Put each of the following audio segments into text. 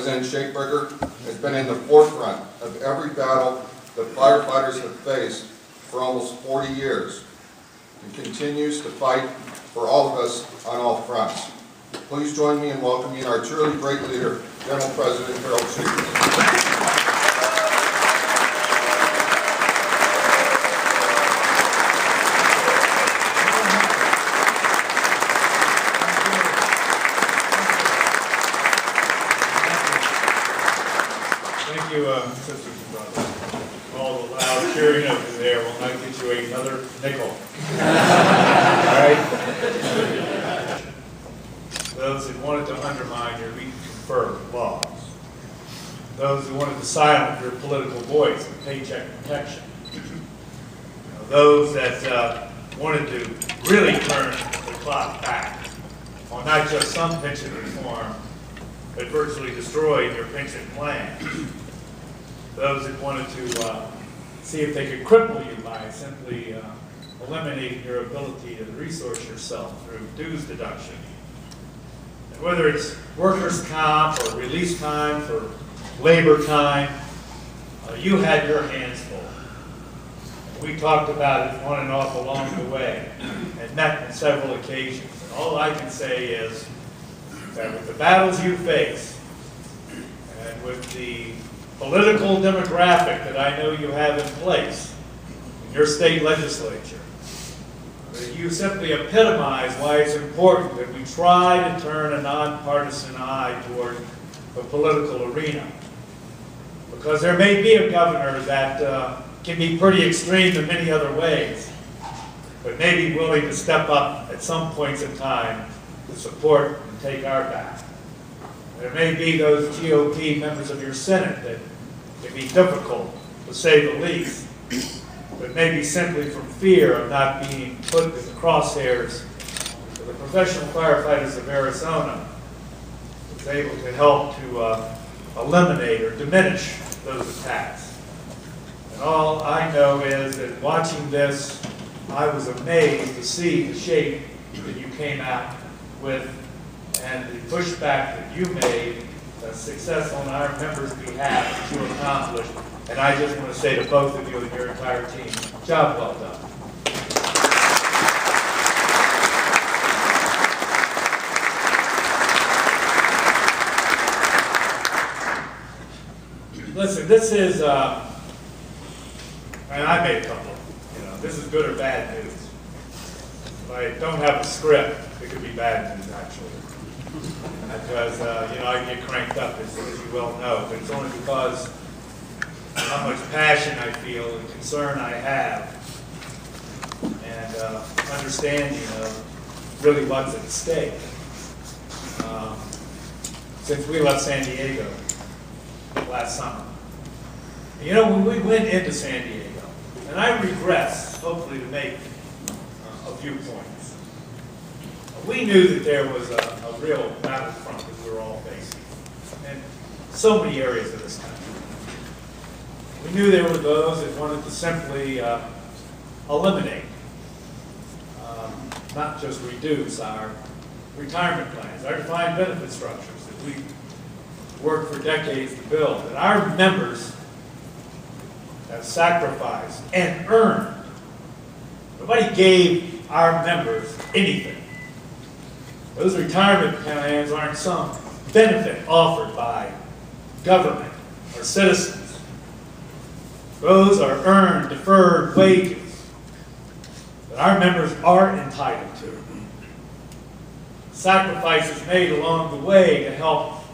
President Shakeberger has been in the forefront of every battle that firefighters have faced for almost 40 years and continues to fight for all of us on all fronts. Please join me in welcoming our truly great leader, General President Harold Shakeberger. Thank you, sisters and brothers. All the loud cheering over there will not get you another nickel. All right? Those that wanted to undermine your legal confirmed laws. Those who wanted to silence your political voice and paycheck protection. Those that wanted to really turn the clock back on not just some pension reform, but virtually destroyed your pension plan. Those that wanted to see if they could cripple you by simply eliminating your ability to resource yourself through dues deduction. And whether it's workers' comp or release time for labor time, you had your hands full. And we talked about it on and off along the way and met on several occasions. And all I can say is that with the battles you face and with the political demographic that I know you have in place in your state legislature, that you simply epitomize why it's important that we try to turn a nonpartisan eye toward the political arena. Because there may be a governor that can be pretty extreme in many other ways, but may be willing to step up at some points in time to support and take our back. There may be those GOP members of your Senate that can be difficult, to say the least, but maybe simply from fear of not being put in the crosshairs of the professional firefighters of Arizona was able to help to eliminate or diminish those attacks. And all I know is that watching this, I was amazed to see the shape that you came out with and the pushback that you made, the success on our members' behalf that you accomplished. And I just want to say to both of you and your entire team, job well done. Listen, this is, and I made a couple, this is good or bad news. If I don't have a script, it could be bad news actually. Because, I get cranked up, as you well know, but it's only because of how much passion I feel and concern I have and understanding of really what's at stake. Since we left San Diego last summer. When we went into San Diego, and I regress, hopefully to make a few points, we knew that there was a real battlefront that we were all facing in so many areas of this country. We knew there were those that wanted to simply eliminate, not just reduce our retirement plans, our defined benefit structures that we worked for decades to build, that our members have sacrificed and earned. Nobody gave our members anything. Those retirement plans aren't some benefit offered by government or citizens. Those are earned, deferred wages that our members are entitled to. Sacrifices made along the way to help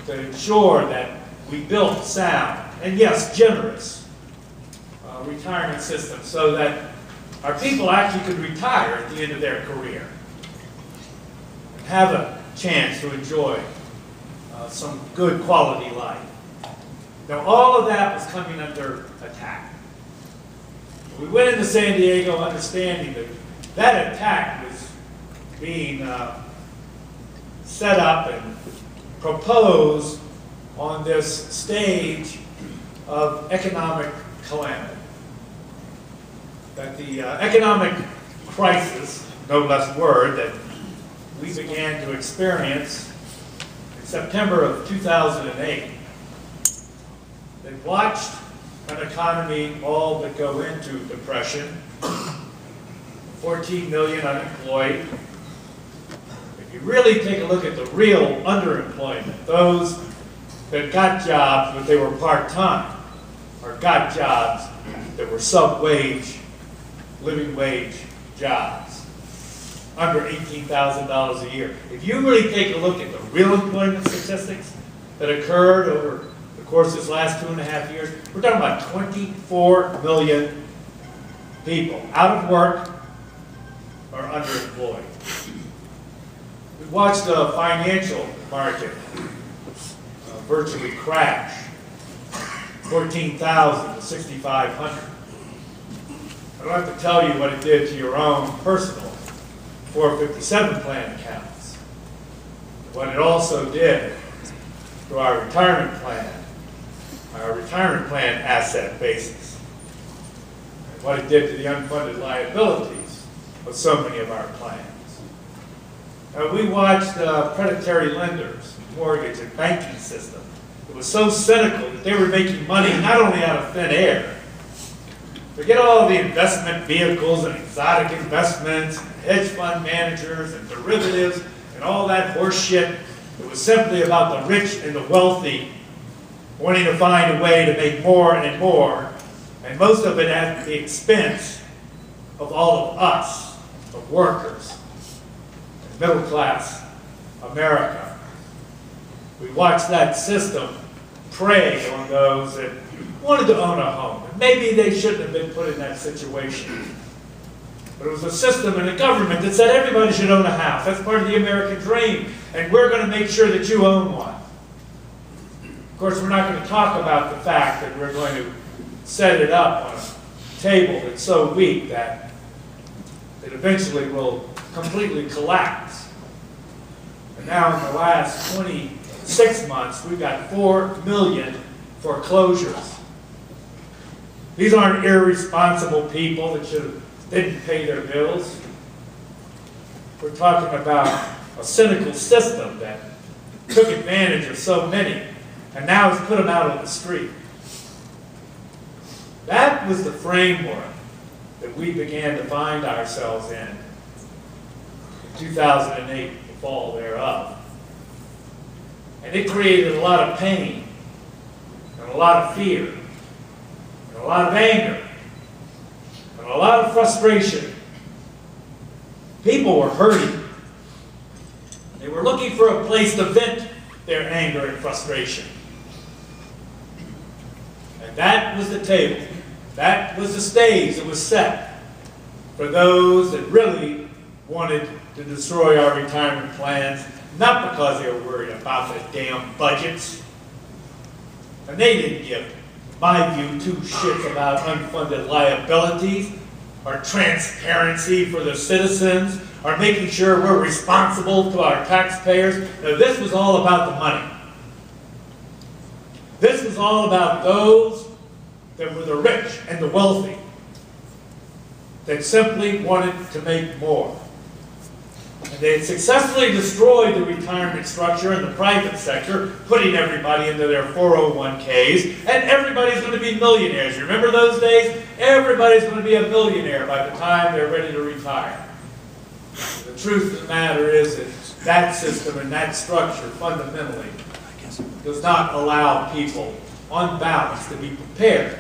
to ensure that we built sound and, yes, generous retirement system so that our people actually could retire at the end of their career and have a chance to enjoy some good quality life. Now, all of that was coming under attack. We went into San Diego understanding that that attack was being set up and proposed on this stage of economic calamity. That the economic crisis, no less word, that we began to experience in September of 2008, they watched an economy all but go into depression, 14 million unemployed. If you really take a look at the real underemployment, those that got jobs but they were part-time, or got jobs that were sub-wage, living wage jobs, under $18,000 a year. If you really take a look at the real employment statistics that occurred over the course of this last 2.5 years, we're talking about 24 million people out of work or underemployed. We watched the financial market virtually crash, 14,000 to 6,500. I don't have to tell you what it did to your own personal 457 plan accounts. What it also did to our retirement plan asset basis, and what it did to the unfunded liabilities of so many of our plans. We watched predatory lenders, mortgage and banking system. It was so cynical that they were making money not only out of thin air. Forget all the investment vehicles and exotic investments, and hedge fund managers and derivatives and all that horse shit. It was simply about the rich and the wealthy wanting to find a way to make more and more, and most of it at the expense of all of us, of workers, middle class America. We watched that system prey on those that wanted to own a home. And maybe they shouldn't have been put in that situation. But it was a system and a government that said everybody should own a house. That's part of the American dream. And we're going to make sure that you own one. Of course, we're not going to talk about the fact that we're going to set it up on a table that's so weak that it eventually will completely collapse. And now in the last 26 months, we've got 4 million foreclosures. These aren't irresponsible people that didn't pay their bills. We're talking about a cynical system that took advantage of so many and now has put them out on the street. That was the framework that we began to find ourselves in 2008, the fall thereof. And it created a lot of pain, and a lot of fear, and a lot of anger, and a lot of frustration. People were hurting. They were looking for a place to vent their anger and frustration. And that was the table. That was the stage that was set for those that really wanted to destroy our retirement plans, not because they were worried about the damn budgets. And they didn't give, in my view, two shits about unfunded liabilities, or transparency for the citizens, or making sure we're responsible to our taxpayers. No, this was all about the money. This was all about those that were the rich and the wealthy that simply wanted to make more. And they had successfully destroyed the retirement structure in the private sector, putting everybody into their 401ks, and everybody's going to be millionaires. You remember those days? Everybody's going to be a millionaire by the time they're ready to retire. The truth of the matter is that that system and that structure fundamentally does not allow people, on balance, to be prepared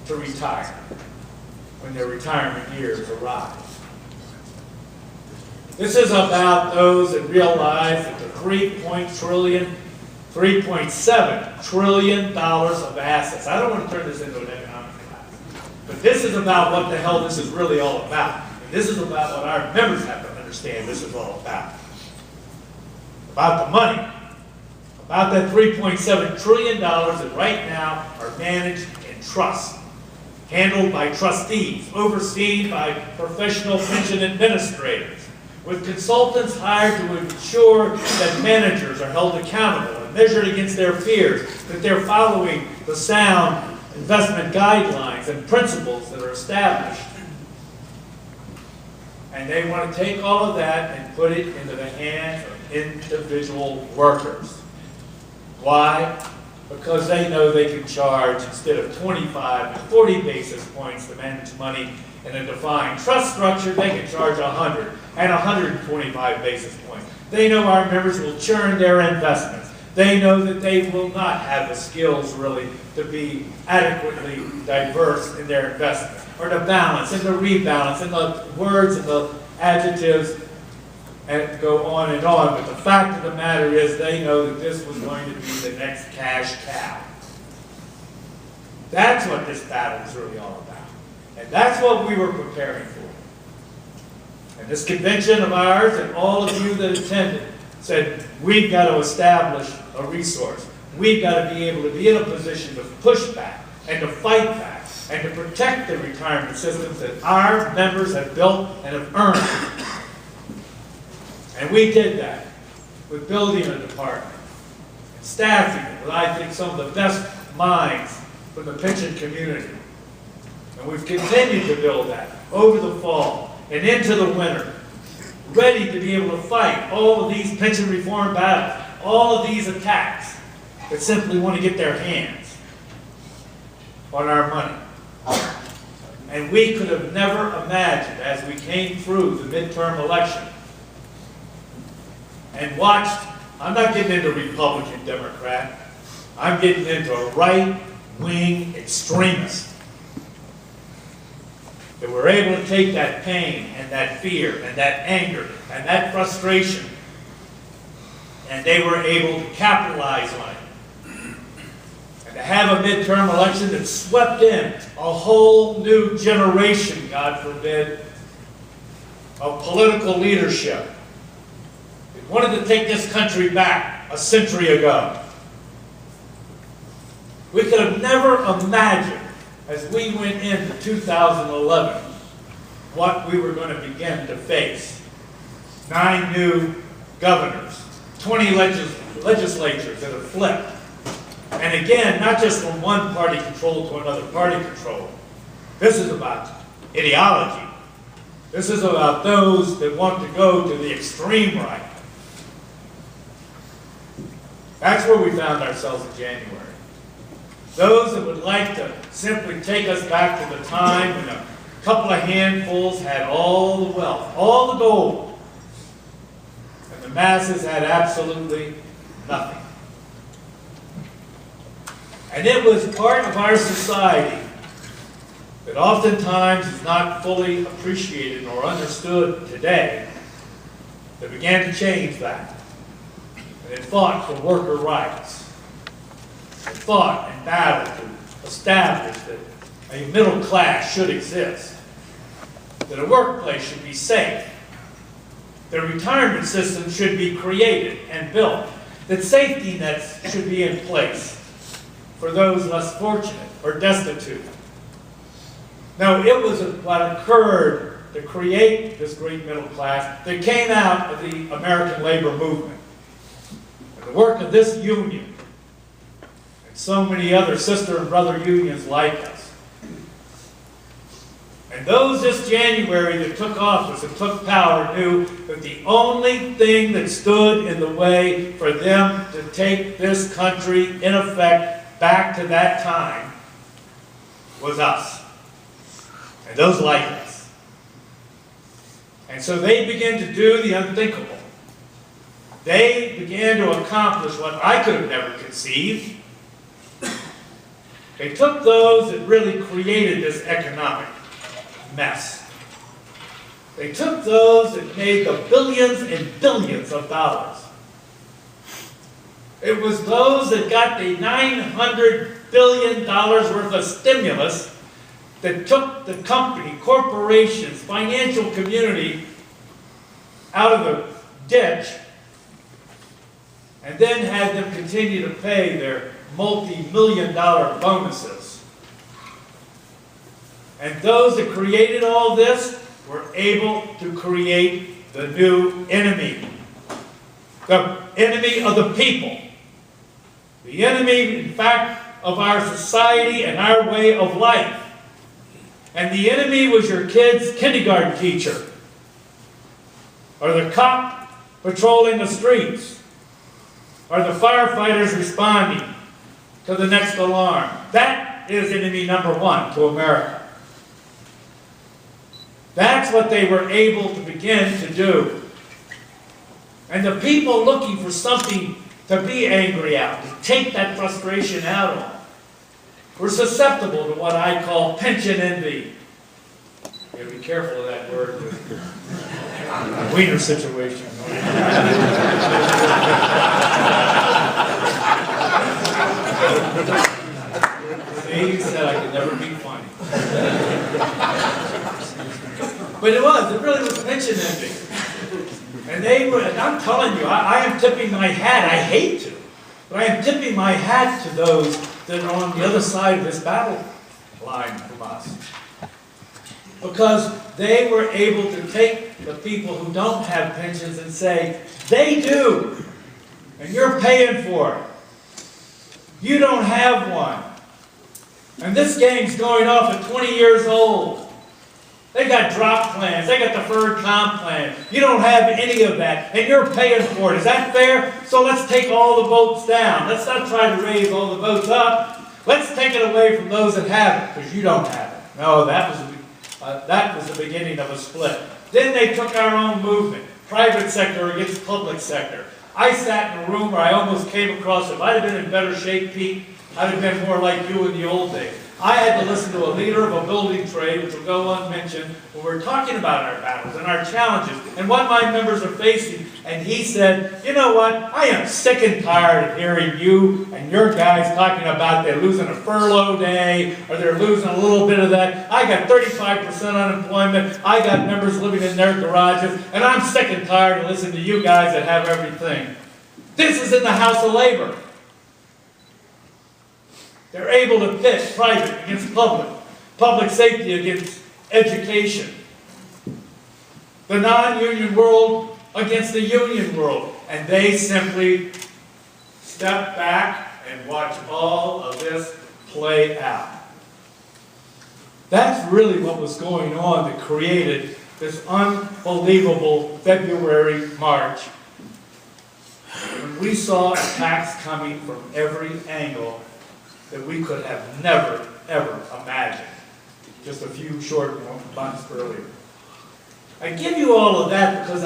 to retire when their retirement years arrive. This is about those that realize that the $3.7 trillion of assets. I don't want to turn this into an economic class, but this is about what the hell this is really all about. And this is about what our members have to understand this is all about. About the money. About that $3.7 trillion that right now are managed in trust, handled by trustees, overseen by professional pension administrators, with consultants hired to ensure that managers are held accountable and measured against their peers, that they're following the sound investment guidelines and principles that are established. And they want to take all of that and put it into the hands of individual workers. Why? Because they know they can charge, instead of 25 to 40 basis points to manage money in a defined trust structure, they can charge 100 and 125 basis points. They know our members will churn their investments. They know that they will not have the skills really to be adequately diverse in their investment, or to balance and to rebalance, and the words and the adjectives and go on and on. But the fact of the matter is they know that this was going to be the next cash cow. That's what this battle is really all about. And that's what we were preparing for. And this convention of ours, and all of you that attended, said, we've got to establish a resource. We've got to be able to be in a position to push back and to fight back and to protect the retirement systems that our members have built and have earned. And we did that with building a department, and staffing it with, I think, some of the best minds from the pension community. And we've continued to build that over the fall and into the winter, ready to be able to fight all of these pension reform battles, all of these attacks that simply want to get their hands on our money. And we could have never imagined, as we came through the midterm election and watched, I'm not getting into Republican, Democrat, I'm getting into right-wing extremists, that we're able to take that pain and that fear and that anger and that frustration, and they were able to capitalize on it. And to have a midterm election that swept in a whole new generation, God forbid, of political leadership. They wanted to take this country back a century ago. We could have never imagined, as we went into 2011, what we were going to begin to face. 9 new governors, 20 legislatures that have flipped. And again, not just from one party control to another party control. This is about ideology. This is about those that want to go to the extreme right. That's where we found ourselves in January. Those that would like to simply take us back to the time when a couple of handfuls had all the wealth, all the gold, and the masses had absolutely nothing. And it was part of our society that oftentimes is not fully appreciated or understood today that began to change that. And it fought for worker rights. It fought and battled to establish that a middle class should exist, that a workplace should be safe, that a retirement system should be created and built, that safety nets should be in place for those less fortunate or destitute. Now, it was what occurred to create this great middle class that came out of the American labor movement. And the work of this union, and so many other sister and brother unions like us. And those this January that took office and took power knew that the only thing that stood in the way for them to take this country, in effect, back to that time was us. And those like us. And so they began to do the unthinkable. They began to accomplish what I could have never conceived. They took those that really created this economic mess. They took those that made the billions and billions of dollars. It was those that got the $900 billion worth of stimulus that took the company, corporations, financial community out of the ditch and then had them continue to pay their multi-million-dollar bonuses. And those that created all this were able to create the new enemy. The enemy of the people. The enemy, in fact, of our society and our way of life. And the enemy was your kid's kindergarten teacher, or the cop patrolling the streets, are the firefighters responding to the next alarm. That is enemy number one to America. That's what they were able to begin to do. And the people looking for something to be angry at, to take that frustration out on, were susceptible to what I call pension envy. You gotta be careful of that word. Wiener situation. See, he said I could never be funny. But it really was pension envy. And they were, and I'm telling you, I am tipping my hat, I hate to, but I am tipping my hat to those that are on the other side of this battle line from us. Because they were able to take the people who don't have pensions and say, they do, and you're paying for it. You don't have one. And this game's going off at 20 years old. They got drop plans, they got deferred comp plan. You don't have any of that, and you're paying for it. Is that fair? So let's take all the votes down. Let's not try to raise all the votes up. Let's take it away from those that have it, because you don't have it. No, that was the beginning of a split. Then they took our own movement, private sector against public sector. I sat in a room where I almost came across, if I'd have been in better shape, Pete, I'd have been more like you in the old days. I had to listen to a leader of a building trade, which will go unmentioned, when we're talking about our battles and our challenges and what my members are facing. And he said, you know what, I am sick and tired of hearing you and your guys talking about they're losing a furlough day or they're losing a little bit of that. I got 35% unemployment. I got members living in their garages. And I'm sick and tired of listening to you guys that have everything. This is in the House of Labor. They're able to pit private against public, public safety against education, the non-union world against the union world. And they simply step back and watch all of this play out. That's really what was going on that created this unbelievable February March. When we saw attacks coming from every angle that we could have never, ever imagined just a few short months earlier. I give you all of that because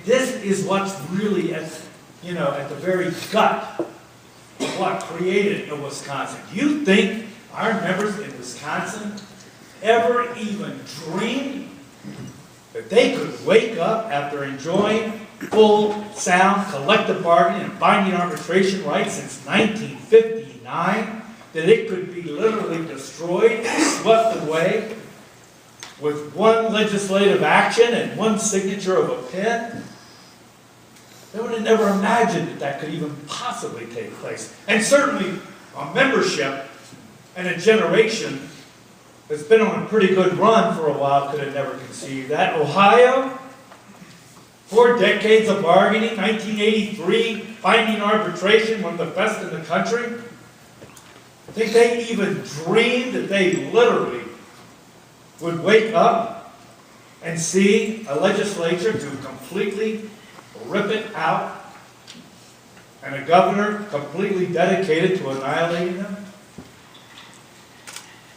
this is what's really at the very gut of what created in Wisconsin. Do you think our members in Wisconsin ever even dreamed that they could wake up after enjoying full, sound, collective bargaining and binding arbitration rights since 1959? That it could be literally destroyed, swept away with one legislative action and one signature of a pen? They would have never imagined that that could even possibly take place. And certainly a membership and a generation that's been on a pretty good run for a while could have never conceived that. Ohio, 4 decades of bargaining, 1983, binding arbitration, one of the best in the country. I think they even dreamed that they literally would wake up and see a legislature to completely rip it out and a governor completely dedicated to annihilating them.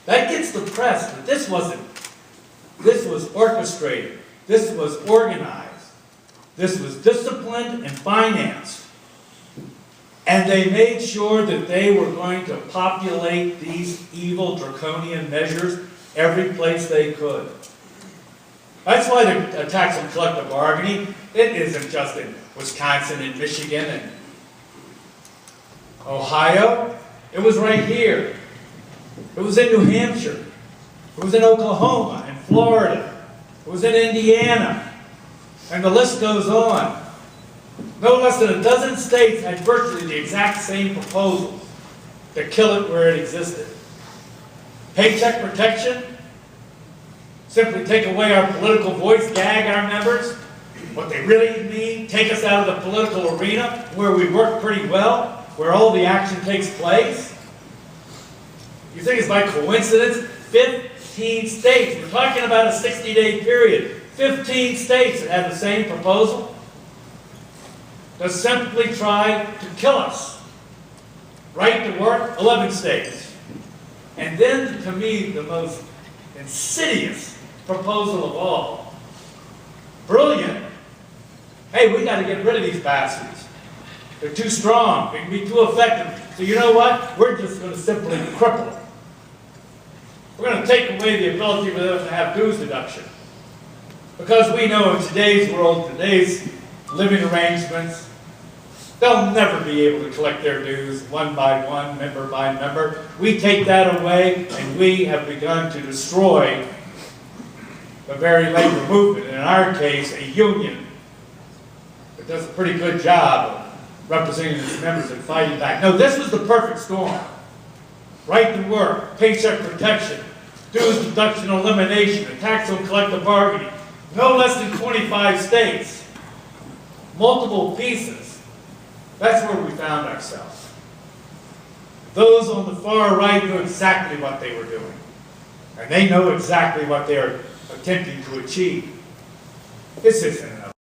That gets the press, but this was orchestrated, this was organized, this was disciplined and financed. And they made sure that they were going to populate these evil draconian measures every place they could. That's why the attacks on collective bargaining, it isn't just in Wisconsin and Michigan and Ohio. It was right here. It was in New Hampshire. It was in Oklahoma and Florida. It was in Indiana. And the list goes on. No less than a dozen states had virtually the exact same proposal to kill it where it existed. Paycheck protection, simply take away our political voice, gag our members. What they really mean, take us out of the political arena where we work pretty well, where all the action takes place. You think it's by coincidence? 15 states, we're talking about a 60-day period. 15 states that had the same proposal. to simply try to kill us. Right to work, 11 states. And then, to me, the most insidious proposal of all. Brilliant. Hey, we got to get rid of these bastards. They're too strong. They can be too effective. So you know what? We're just going to simply cripple them. We're going to take away the ability for them to have dues deduction. Because we know in today's world, today's living arrangements, they'll never be able to collect their dues one by one, member by member. We take that away, and we have begun to destroy the very labor movement. In our case, a union that does a pretty good job of representing its members and fighting back. No, this was the perfect storm. Right to work, paycheck protection, dues deduction elimination, a tax on collective bargaining. No less than 25 states. Multiple pieces. That's where we found ourselves. Those on the far right knew exactly what they were doing. And they know exactly what they're attempting to achieve. This isn't enough.